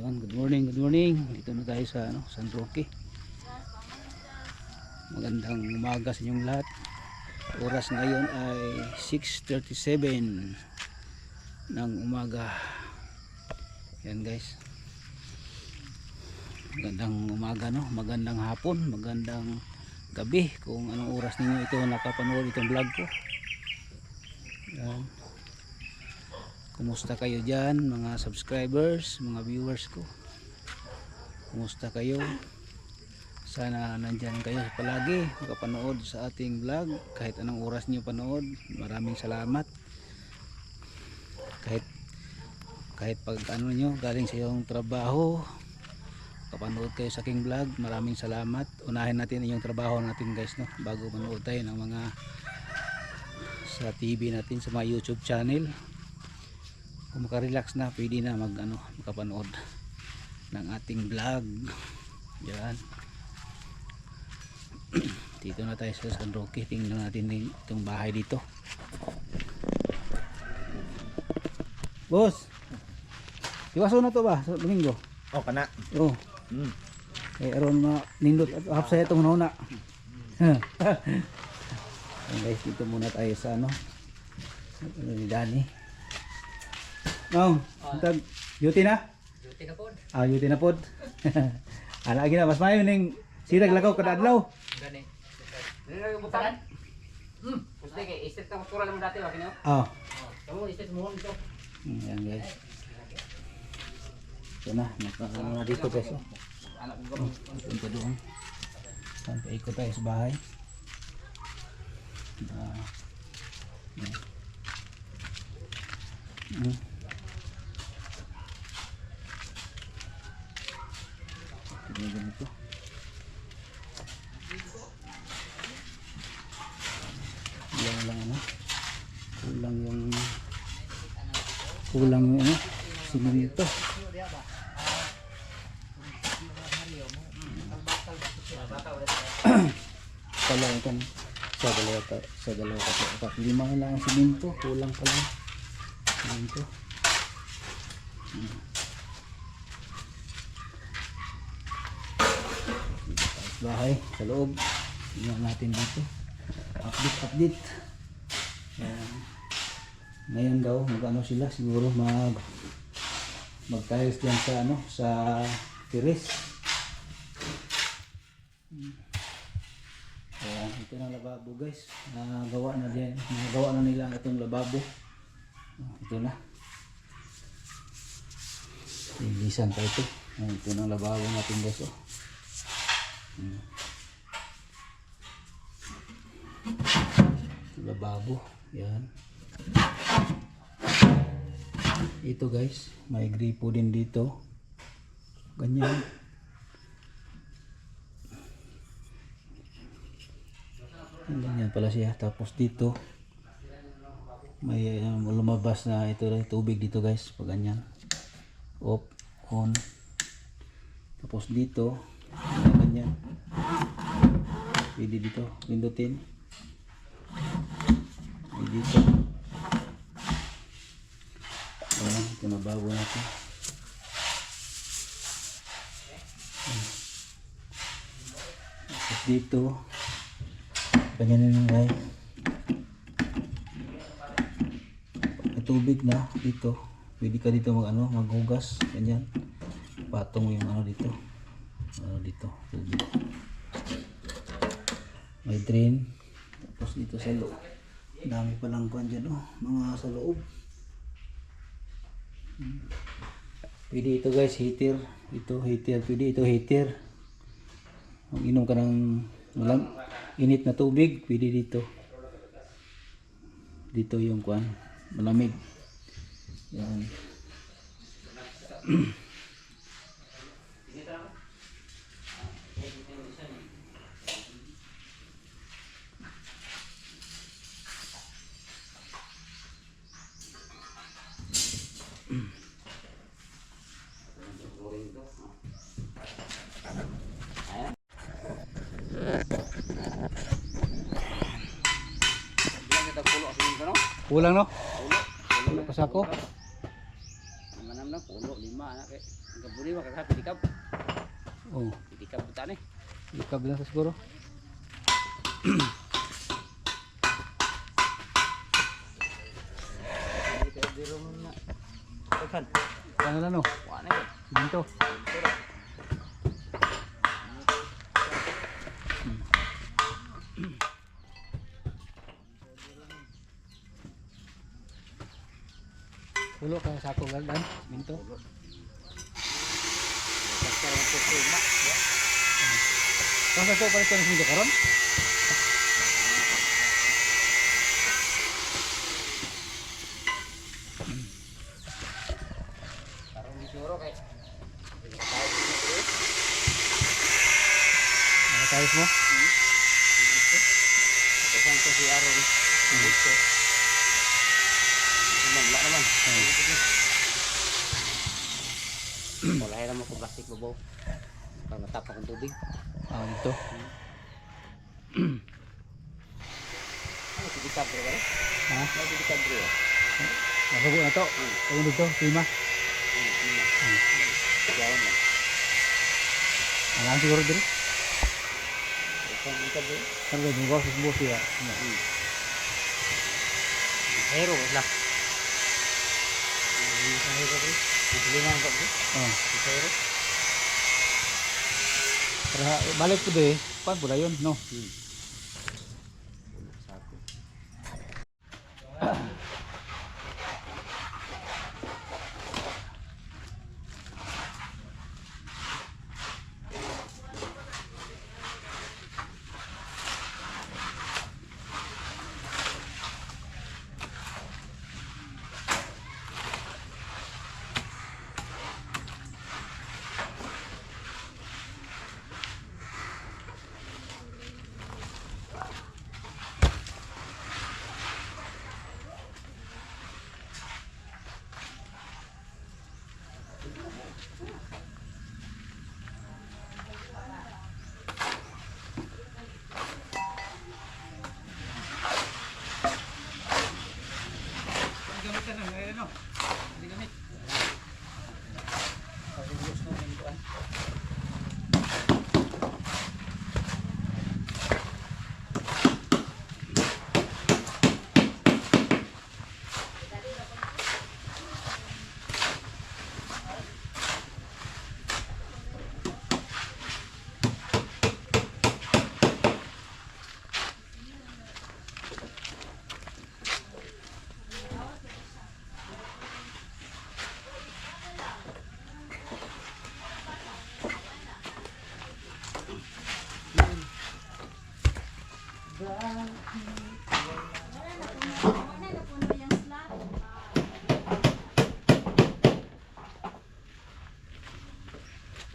Yun, good morning, good morning. Dito na tayo sa San Roque. Magandang umaga sa inyong lahat. Oras ngayon ay 6:37 ng umaga. Yan guys. Magandang umaga, no? Magandang hapon, magandang gabi kung anong oras ninyo ito nakapanood itong vlog ko. Yan. Kumusta kayo dyan mga subscribers, mga viewers ko? Kumusta kayo? Sana nandyan kayo palagi makapanood sa ating vlog kahit anong oras nyo panood. Maraming salamat. Kahit pag ano nyo galing sa iyong trabaho, kapanood kayo sa aking vlog, maraming salamat. Unahin natin yung trabaho natin guys, no? Bago manood tayo ng mga sa TV natin, sa mga YouTube channel. Kung makarelax na, pwede na makapanood ng ating vlog. Yan. Dito na tayo sa San Roque. Tingnan natin itong bahay dito. Boss, iwaso na to ba sa Domingo? Oh, kana. Oo. Aron nindot at hapsay itong nauna. Guys, dito muna tayo sa ni Danny. Tag duty na? Duty na pod. Duty na pod. Ana lagi na mas mayo ning sirag lakaw kada adlaw. Gani. Dili bukan. Gusto kay isip ta motor lang dati wa kini. Kamu isip mo nito. Yan guys. Ito na, dito guys. Anak ko. Ito doon. Sampai ikot tayo sa bahay. Ganito. Kulang yung simento. Pala itong sa dalawa ka. Lima lang ang simento, kulang pa lang. Simento. Bahay sa loob. Tingnan natin dito. Update. Ngayon daw magano sila siguro magtiles diyan sa terrace. Ito na lababo guys. Nagawa na nila itong lababo. Ito na. Lilisan pa ito. Ito na lababo natin guys. Lababo, yan. Ito guys, may gripo din dito. Ganyan. Ganyan pala siya. Tapos dito may lumabas na ito tubig dito guys. Pag ganyan, off, on. Tapos dito ganyan. Pwede dito pindutin. Dito. Ito na bago natin. Tapos dito ganyan na guys. Tubig na dito. Pwede ka dito maghugas. Ganyan. Patong yung dito. Dito. Tubig. May drain. Tapos dito sa loob. Dami palang kuwan dyan, mga sa loob. Pwede ito guys, heater. Ito heater, pwede ito heater. Kung inom ka ng init na tubig, pwede dito. Dito yung kuwan, malamig. Yan. Kulang no? Kulo pa sa ako. Manam na pulo 5 anak eh. Gaburi maka pilikab. Oh, Pilikab buta ni. ikab lang sa siguro. Biro mo na. Tekan. Ano lang no? Wala na. Dito. Pulo ka sa ako galdan, minto. Basta lang po tuma. Kung sa ko palit ka ng minto karon? Karon di siguro kay. Nakatayos mo? Tekan ko si Aaron. Dito. Wala naman. Wala naman ko plastic babaw. Para matap akong tubig. Ah, dito. Ano si Dicabro ba? Ha? Ano si Dicabro? Nasubo na to. Ayun dito, lima. Yawan lang. Alam siguro dito. Ito ang Dicabro. Kan ga bukas bukas ya. Hero lah. Ini saya tadi. Bilingan kok, Bu. Oh. Hero. Para balik po deh. Pan pula yun, no? Satu. Gamitan na ngayon, no? Hindi gamit.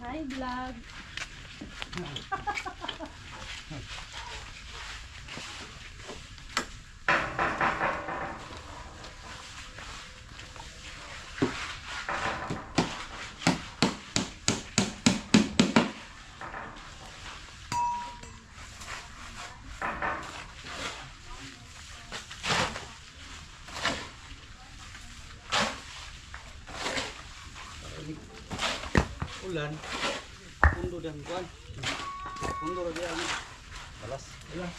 Hi, vlog. Ulan. Pundo dan kuan. Pundo dia ni. Balas. Ulan.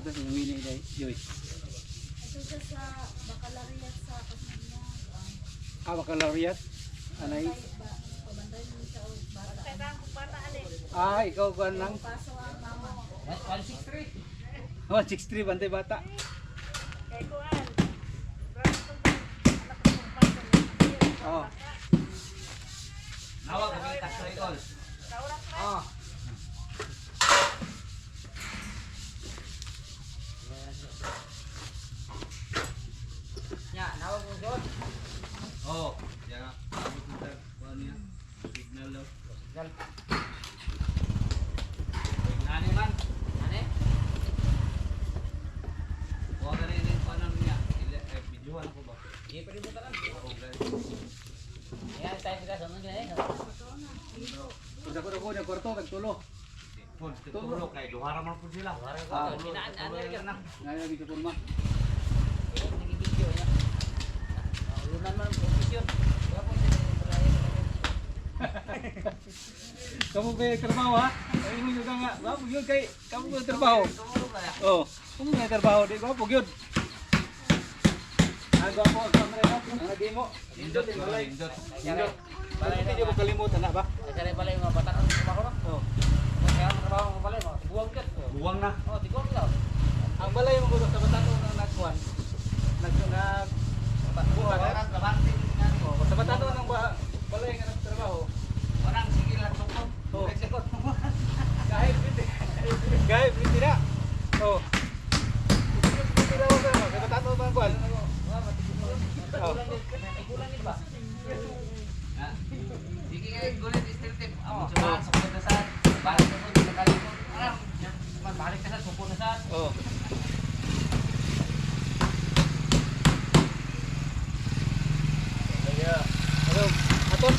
ito yung mini day, Joy. Ito siya sa Baccalaureate sa Kasmanya. Baccalaureate. Anay. Pabanday mo siya o bata. Ikaw kuan lang. Paso ang mama. 163. 163 bantay bata. Kay Kuan. Oh. Nawag kami tax idol. Oh. Ya, nawag mo John. Oh, ya. Ako kita kuan niya. Signal daw. Signal. Nani man? Nani? Kuha ka rin yung panan niya. Videohan ko ba? Iya, pwede mo tanan. Oo, guys. Yan, tayo kita sa mga eh. Pag ako na kwarto nagtulo. Pun, tutulog kay duhara man pud sila. Kinaan, ano yung na? Ngayon lagi sa kurma. Nag-video niya. Ulan man, profesyon. Kaya po siya Kamu kay trabaho ha? Ay mo juga nga. Wa gyud kay kamu kay trabaho. Oh, kamu kay trabaho di ba gyud. Ang gwapo ang kamera mo, ang lagi mo. Indot, indot. Indot. Balay hindi mo kalimutan na ba? Kasi pala yung mga bata ang trabaho na. Oh. Kaya ang trabaho mo pala, buwang ka. Buwang na. Oh, tiguang daw. Ang balay mo sa batato nang nagkuan. Nag Buwang ka, trabaho din nga. oh, sa batato nang balay nga nagtrabaho. Orang sige lang sukod. Oh. Sekot. Kahit hindi na. Oh. Hindi na ako sa batato nang kuan. Oh. Ikulang din ba? Sige nga, gulit still tip. Amo sa sukod na saan. Balik na sukod na kalimot. Alam, balik ka sa sukod na saan. Oh. Hello, aton.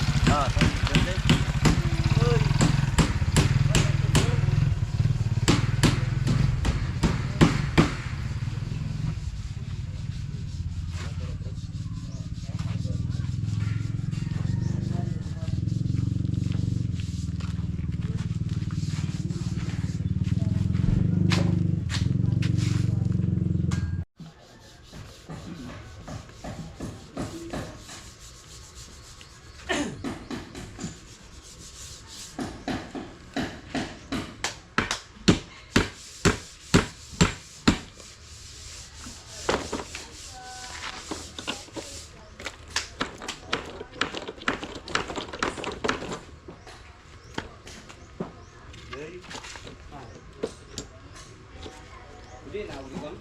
Hindi na uli kon.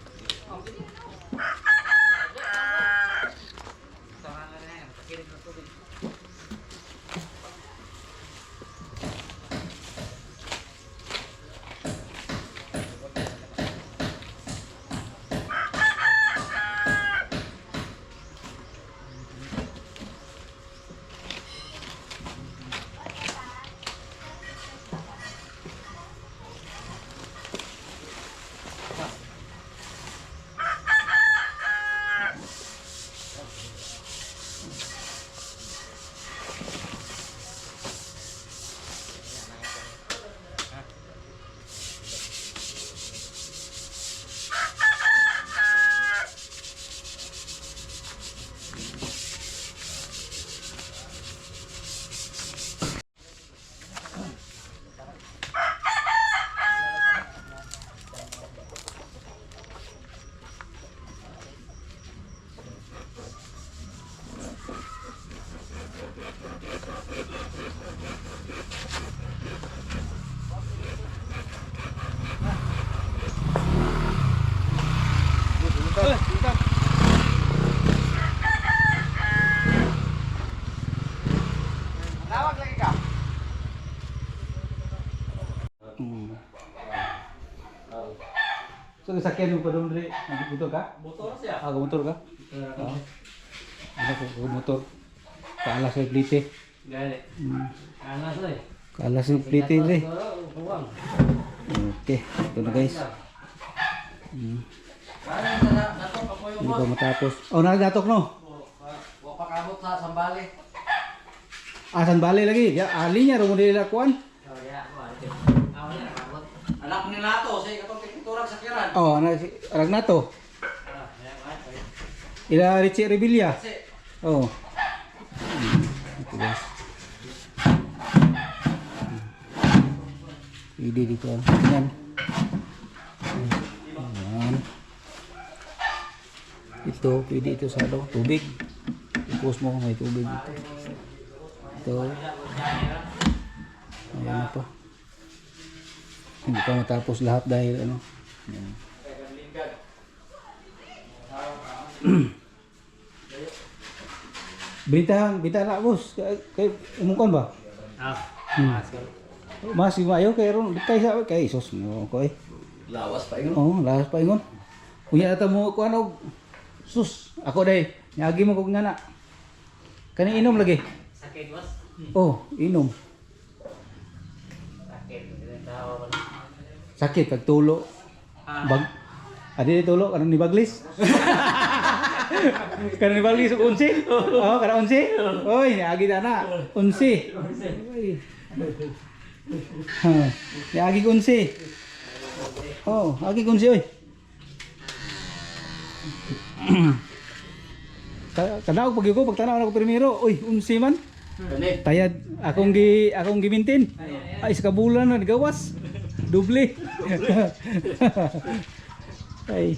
Nawag lagi ka. So sakyan mo pa doon dre, nagmotor ka? Motor siya. Motor ka? Oo. Ano ko motor? Kaalas sa plite. Gani. Anas oi. Kaalas sa plite dre. Buwang. Okay, ito na guys. Parang natok ako yung Hindi pa matapos. Oh, nagatok no? wa pa kabot sa Sambali. Asan bali lagi? Ya, ali niya rumo nila kuan. Oh ya, ako. Ako na kabot. Anak nila to, say katong orang sakyaran. Oh, arag na to. Ila Richie Rebilla. Oh. Ito guys. Pwede dito. Yan. Yan. Ito, pwede ito sa tubig. I-post mo kung may tubig dito. Ito. Ayan na pa. Hindi pa matapos lahat dahil ano. Yan. Benta na boss. Kay umungkon ba? Mas mayo kay ron bitay sa kay sos mo ko eh. Lawas pa yun. Oh, lawas pa ingon. Kunya ata mo ko ano sus ako day. Nyagi mo kog ngana. Kani inom lagi. Sakit was. Oh, inom. Sakit. Tawa man. Sakit pag tulo. Bag. Adi tulo kanang ni Baglis. Kanang ni Baglis og 11. Oh, kanang 11. Oy, nyagi na. 11. Oy. Ha. Nyagi 11. Oh, agi 11 oy. Kanaog pag ko pagtanaw ako primero, oy, 11 man. Tayad akong gimintin. Ay sa kabulan na gawas. Doble. Ay.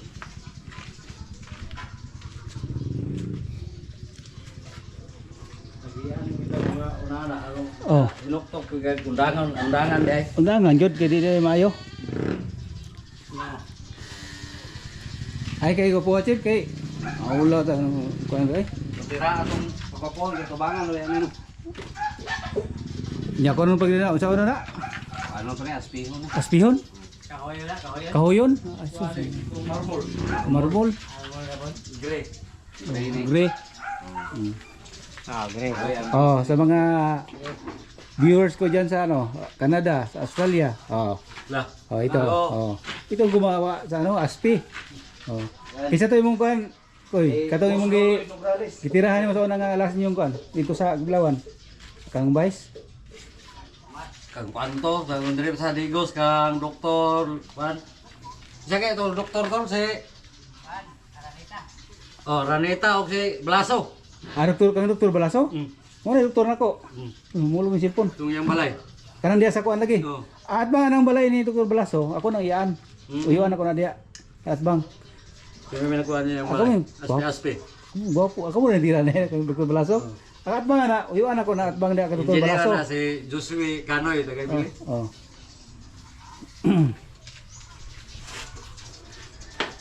Oh, Dinuktok ko kay undangan dai. undangan jud kay di maayo. Ay kay ko po chip kay aulo ta kuan kay. Tira atong papapon kay kabangan lo yan. Nya kono pag dina unsa na? Ano pa ni aspihon. Aspihon? Kahoy la, kahoy. Kahoyon? Asus. Marmol. Marble. Gray. Gray. Ah, gray. Oh, sa mga viewers ko diyan sa ano, Canada, sa Australia. Oh. Lah. Oh, ito. Oh. Ito gumawa sa ano, aspi. Oh. Isa to imong kuan. Koy, katong imong gitirahan mo sa unang alas niyo kuan dito sa Giblawan. Kang Vice. Kang kwanto, kang drip sa Digos, kang doktor, kan. Siya kaya ito, doktor ko si... Oh, Raneta o si Blaso. Ah, doktor Balaso? Mo na doktor nako. Mulo mo cellphone. Itong yung balay. Kanang diya sa kuan lagi. Oo. At bang nang balay ni Dr. Balaso, ako nang iyaan. Uyuan ako na diya. At bang, Kaya may nakuha niya yung Ako balay. yun. Aspi-aspi. gwapo, ako mo na tira na kang Dr. Balaso. At bang na, uyuan ako na at bang diya ka Dr. Engineer Balaso. na si Josué Canoy. Tagay bili. Oh.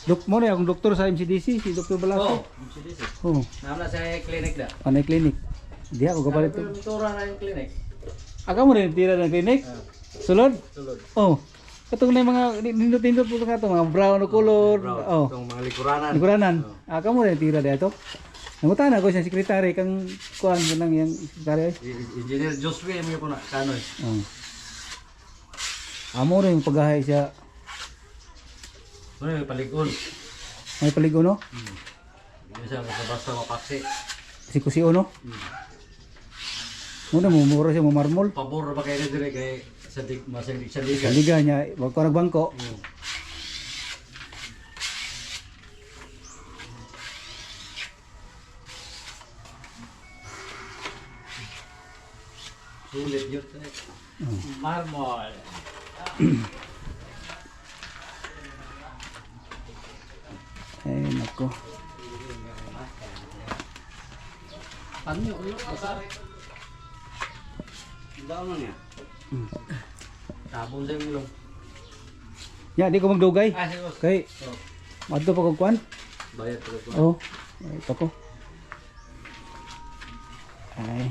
Dok mo na akong doktor sa MCDC, si Dr. Balaso. Oh. Naman na sa clinic na. Anay clinic. Di ako kapalit to. Tura na yung clinic. Aka mo rin tira ng clinic? Sulod? Tulod. Oh. Katong na yung mga nindot-nindot po ka to, mga brown na color. Brown. Oh. Itong mga likuranan. Liguranan. Aka mo rin tira dito. Nangutan ako siya sekretary kang kuan mo nang yang sekretary. Engineer Josué may po na Canoy. Oh. Amo rin paghahay siya. Ano yung palikon? May paligo no? Hindi siya basta mapaksi. Si Kusi Ono. Muna mo mura siya mo marmol. Pabor ba kayo na dire kay masang sandigan? Liga niya, wag ko nagbangko. Sulit yun. Marmol. Ay nako. Ano ulo ka? Daw na niya. Tabon sa ilong. Ya, di ko magdugay. Ah, sige. Kay madto pa kog kuan. Bayad ko ko. Oh. Ito ko. Ay.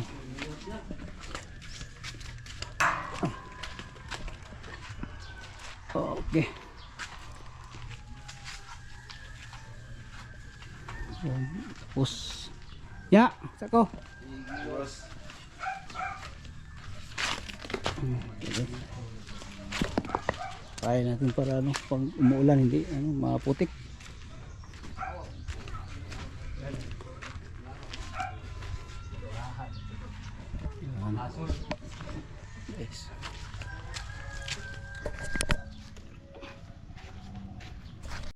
Okay. Tapos. Ya, sako. Kaya natin para ano, pag umuulan hindi ano, maputik. Yan. Yes.